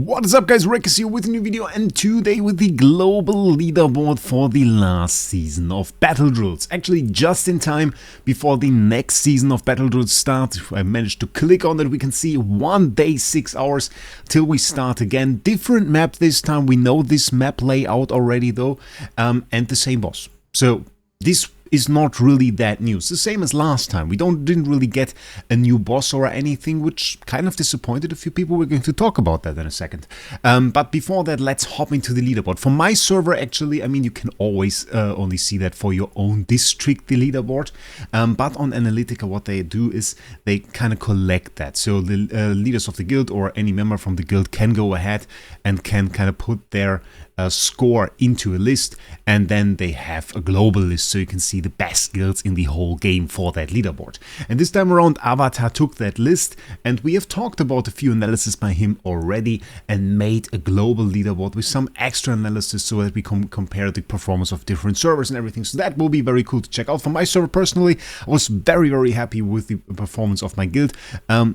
What is up, guys? Wraec is here with a new video, and today with the global leaderboard for the last season of Battle Drills. Actually, just in time before the next season of Battle Drills starts. If I managed to click on it, we can see 1 day, 6 hours till we start again. Different map this time. We know this map layout already though, and the same boss. So this is not really that new. It's the same as last time. We didn't really get a new boss or anything, which kind of disappointed a few people. We're going to talk about that in a second. But before that, let's hop into the leaderboard. For my server, actually, I mean, you can always only see that for your own district, the leaderboard. But on Analytica, what they do is they kind of collect that. So the leaders of the guild or any member from the guild can go ahead and can kind of put their score into a list, and then they have a global list so you can see the best guilds in the whole game for that leaderboard. And this time around, Avatar took that list, and we have talked about a few analysis by him already and made a global leaderboard with some extra analysis so that we can compare the performance of different servers and everything. So that will be very cool to check out. For my server personally, I was very happy with the performance of my guild.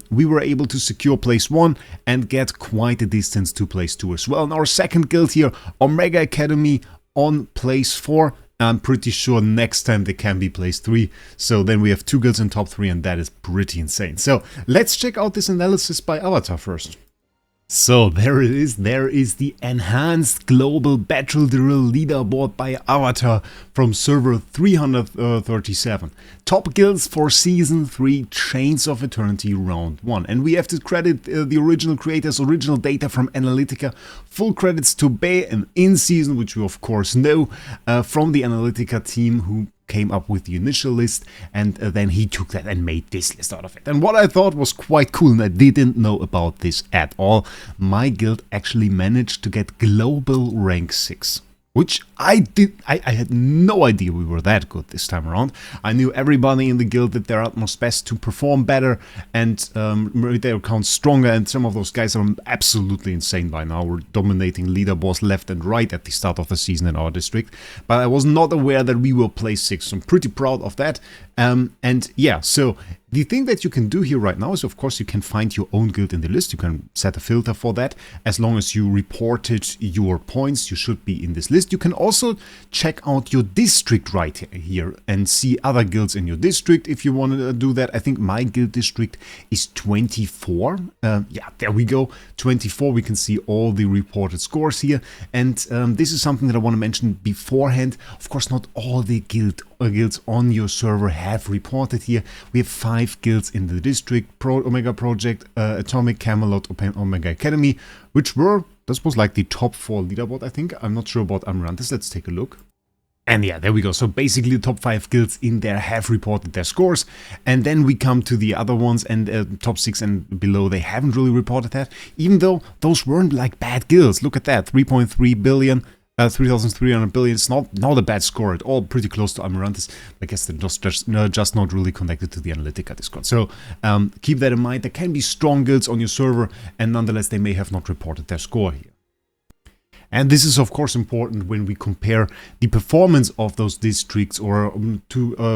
We were able to secure place 1 and get quite a distance to place 2 as well. And our second guild here, Omega Academy, on place 4. I'm pretty sure next time they can be place 3. So then we have 2 guilds in top 3, and that is pretty insane. So let's check out this analysis by Avatar first. So there it is. There is the enhanced global battle drill leaderboard by Avatar from server 337. Top guilds for season 3, Chains of Eternity round 1. And we have to credit the original creators, original data from Analytica. Full credits to Bay and In Season, which we of course know from the Analytica team who came up with the initial list, and then he took that and made this list out of it. And what I thought was quite cool, and I didn't know about this at all, my guild actually managed to get global rank 6. Which I did. I had no idea we were that good this time around. I knew everybody in the guild did their utmost best to perform better and make their accounts stronger, and some of those guys are absolutely insane by now. We're dominating leaderboards left and right at the start of the season in our district. But I was not aware that we will place 6, so I'm pretty proud of that. And yeah, so the thing that you can do here right now is, of course, you can find your own guild in the list. You can set a filter for that. As long as you reported your points, you should be in this list. You can also check out your district right here and see other guilds in your district if you want to do that. I think my guild district is 24. Yeah, there we go. 24. We can see all the reported scores here. And this is something that I want to mention beforehand. Of course, not all the guilds on your server have reported here. We have 5 guilds in the district: Omega Project, Atomic, Camelot, Omega Academy, which were, this was like the top 4 leaderboard, I think. I'm not sure about Amaranthus. Let's take a look. And yeah, there we go. So basically the top 5 guilds in there have reported their scores. And then we come to the other ones, and top 6 and below, they haven't really reported that. Even though those weren't like bad guilds. Look at that, 3.3 billion. 3,300 billion. It's not a bad score at all, pretty close to Amaranthus. I guess they're just not really connected to the Analytica Discord. So keep that in mind. There can be strong guilds on your server, and nonetheless they may have not reported their score here. And this is of course important when we compare the performance of those districts or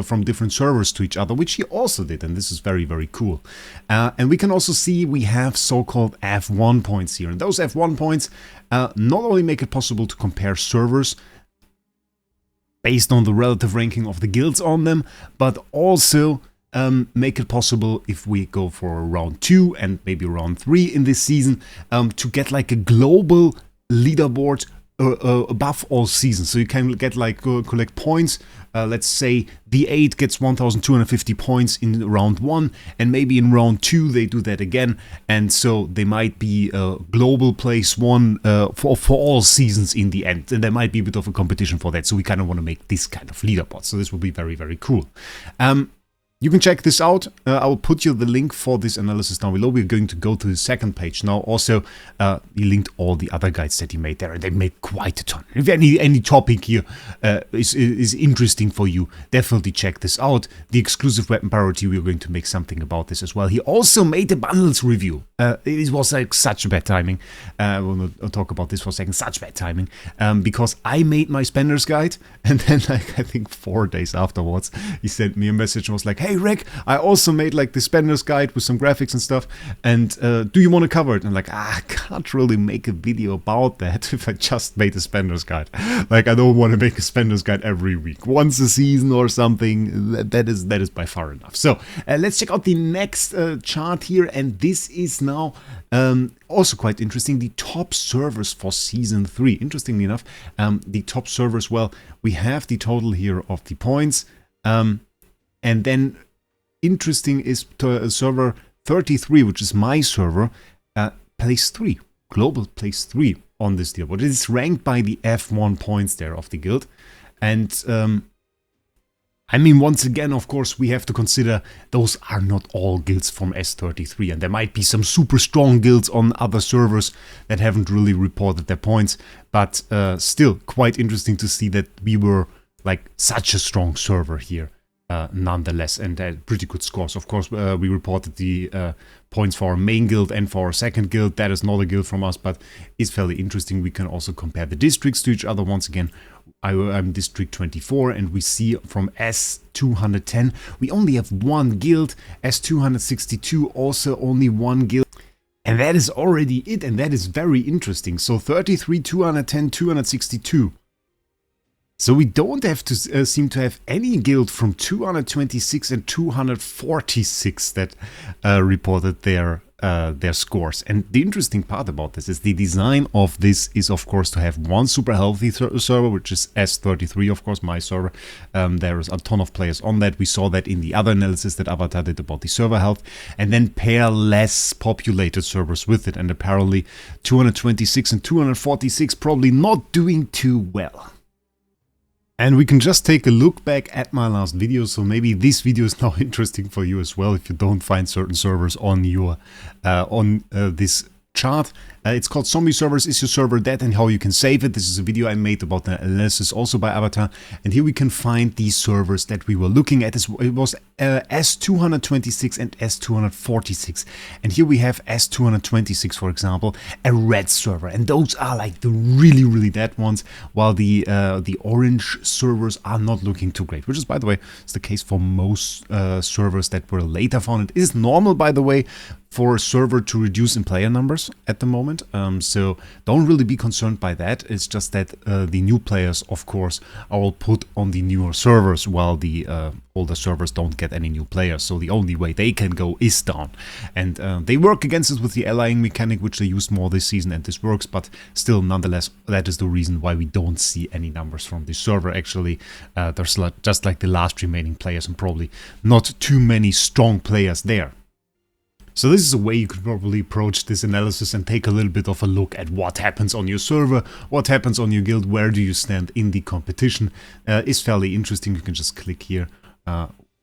from different servers to each other, which he also did, and this is very cool. And we can also see we have so-called F1 points here, and those F1 points not only make it possible to compare servers based on the relative ranking of the guilds on them, but also make it possible, if we go for round 2 and maybe round 3 in this season, to get like a global leaderboard above all seasons. So you can get like collect points. Let's say the 8 gets 1,250 points in round 1, and maybe in round 2 they do that again, and so they might be global place 1 for all seasons in the end, and there might be a bit of a competition for that. So we kind of want to make this kind of leaderboard. So this will be very cool. You can check this out. I will put you the link for this analysis down below. We're going to go to the second page now. Also, he linked all the other guides that he made there, and they made quite a ton. If any topic here is interesting for you, definitely check this out. The exclusive weapon priority, we're going to make something about this as well. He also made a bundles review. It was like such bad timing. We'll talk about this for a second. Such bad timing because I made my spender's guide, and then like I think 4 days afterwards, he sent me a message and was like, "Hey, hey Wraec, I also made like the spender's guide with some graphics and stuff, and do you want to cover it? And like, I can't really make a video about that if I just made a spender's guide. Like, I don't want to make a spender's guide every week, once a season or something. That is by far enough. So let's check out the next chart here, and this is now also quite interesting, the top servers for season 3. Interestingly enough, the top servers, well, we have the total here of the points, and then interesting is server 33, which is my server, place 3, global place 3 on this deal. But it is ranked by the F1 points there of the guild, and I mean, once again, of course, we have to consider those are not all guilds from S33, and there might be some super strong guilds on other servers that haven't really reported their points, but still quite interesting to see that we were like such a strong server here nonetheless, and had pretty good scores. Of course, we reported the points for our main guild and for our second guild. That is not a guild from us, but it's fairly interesting. We can also compare the districts to each other. Once again, I'm District 24, and we see from S210 we only have one guild, S262 also only one guild, and that is already it, and that is very interesting. So 33, 210, 262. So we don't have to seem to have any guild from 226 and 246 that reported their scores. And the interesting part about this is the design of this is, of course, to have one super healthy server, which is S33, of course, my server. There is a ton of players on that. We saw that in the other analysis that Avatar did about the server health, and then pair less populated servers with it. And apparently 226 and 246 probably not doing too well. And we can just take a look back at my last video, so maybe this video is now interesting for you as well if you don't find certain servers on your this chart. It's called Zombie Servers, Is Your Server Dead, and How You Can Save It. This is a video I made about the analysis also by Avatar, and here we can find these servers that we were looking at. It was S226 and S246, and here we have S226, for example, a red server, and those are like the really dead ones, while the orange servers are not looking too great, which is, by the way, is the case for most servers that were later founded. It is normal, by the way, for a server to reduce in player numbers at the moment, so don't really be concerned by that. It's just that the new players, of course, are all put on the newer servers, while the older servers don't get any new players, so the only way they can go is down. And they work against it with the allying mechanic, which they used more this season, and this works, but still, nonetheless, that is the reason why we don't see any numbers from this server. Actually, there's just like the last remaining players, and probably not too many strong players there. So this is a way you could probably approach this analysis and take a little bit of a look at what happens on your server, what happens on your guild, where do you stand in the competition. It's fairly interesting. You can just click here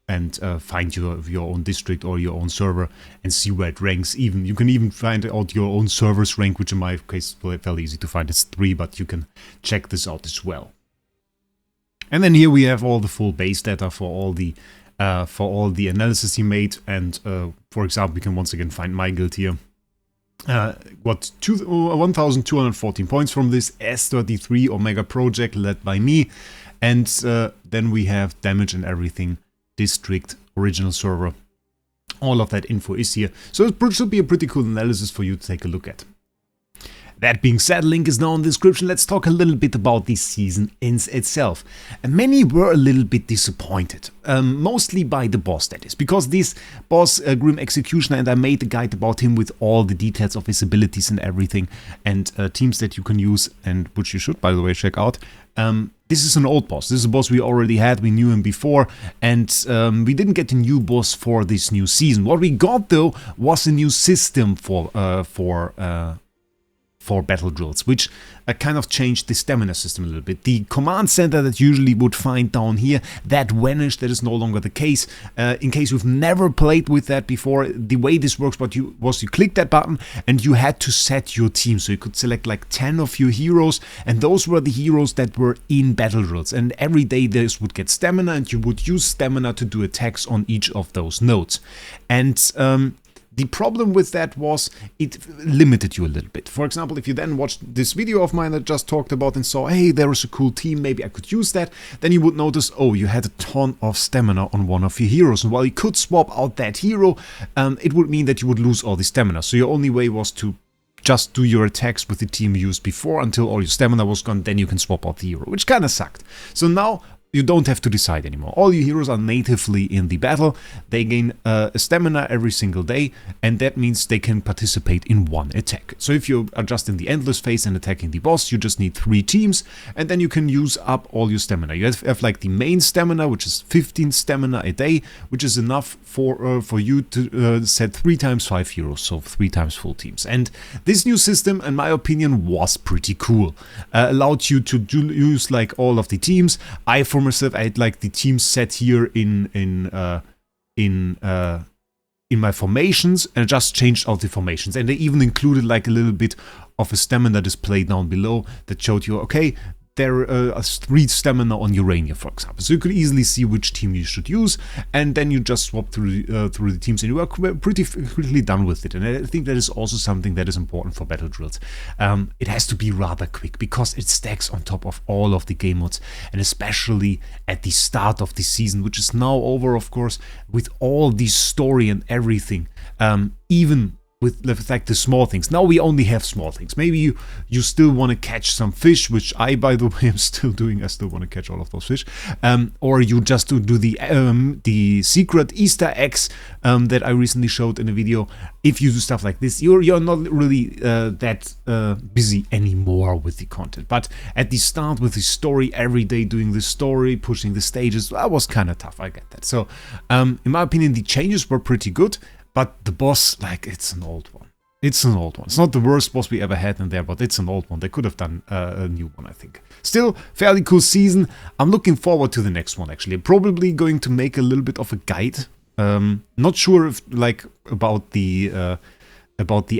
and find your own district or your own server and see where it ranks. You can even find out your own server's rank, which in my case is fairly easy to find. It's 3, but you can check this out as well. And then here we have all the full base data for all the analysis he made, and for example, we can once again find my guild here. Got 1,214 points from this S33 Omega project led by me, and then we have damage and everything, district, original server. All of that info is here, so it should be a pretty cool analysis for you to take a look at. That being said, link is now in the description. Let's talk a little bit about this season in itself. And many were a little bit disappointed, mostly by the boss, that is, because this boss, Grim Executioner, and I made a guide about him with all the details of his abilities and everything, and teams that you can use, and which you should, by the way, check out. This is an old boss. This is a boss we already had. We knew him before, and we didn't get a new boss for this new season. What we got, though, was a new system for battle drills, which kind of changed the stamina system a little bit. The command center that you usually would find down here, that vanished. That is no longer the case. In case you've never played with that before, the way this works was you click that button and you had to set your team. So you could select like 10 of your heroes, and those were the heroes that were in battle drills. And every day this would get stamina, and you would use stamina to do attacks on each of those nodes. And The problem with that was it limited you a little bit. For example, if you then watched this video of mine that I just talked about and saw, hey, there is a cool team, maybe I could use that, then you would notice, oh, you had a ton of stamina on one of your heroes. And while you could swap out that hero, it would mean that you would lose all the stamina. So your only way was to just do your attacks with the team you used before until all your stamina was gone, then you can swap out the hero, which kind of sucked. So now you don't have to decide anymore. All your heroes are natively in the battle. They gain a stamina every single day, and that means they can participate in one attack. So if you are just in the endless phase and attacking the boss, you just need 3 teams, and then you can use up all your stamina. You have like the main stamina, which is 15 stamina a day, which is enough for you to set 3 times 5 heroes, so 3 times full teams. And this new system, in my opinion, was pretty cool. Allowed you to use like all of the teams. For myself, I had like the team set here in my formations, and I just changed out the formations, and they even included like a little bit of a stamina display down below that showed you, okay, there are 3 stamina on Urania, for example. So you could easily see which team you should use, and then you just swap through the teams, and you are pretty quickly done with it. And I think that is also something that is important for battle drills. It has to be rather quick, because it stacks on top of all of the game modes, and especially at the start of the season, which is now over, of course, with all the story and everything, even with like the small things. Now we only have small things. Maybe you still want to catch some fish, which I, by the way, am still doing. I still want to catch all of those fish. Or you just do the secret Easter eggs that I recently showed in a video. If you do stuff like this, you're not really that busy anymore with the content. But at the start with the story, every day doing the story, pushing the stages, that was kind of tough. I get that. So in my opinion, the changes were pretty good. But the boss, like, it's an old one. It's an old one. It's not the worst boss we ever had in there, but it's an old one. They could have done a new one, I think. Still, fairly cool season. I'm looking forward to the next one, actually. I'm probably going to make a little bit of a guide. Not sure if, like, about the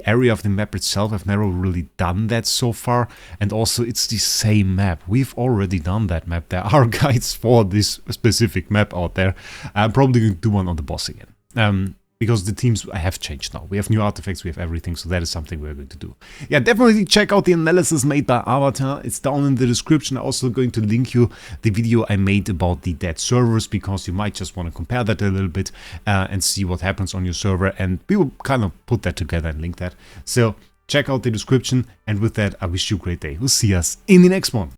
area of the map itself. I've never really done that so far. And also, it's the same map. We've already done that map. There are guides for this specific map out there. I'm probably going to do one on the boss again. Because the teams have changed now. We have new artifacts, we have everything, so that is something we're going to do. Yeah, definitely check out the analysis made by Avatar. It's down in the description. I'm also going to link you the video I made about the dead servers, because you might just want to compare that a little bit and see what happens on your server. And we will kind of put that together and link that. So check out the description. And with that, I wish you a great day. We'll see us in the next one.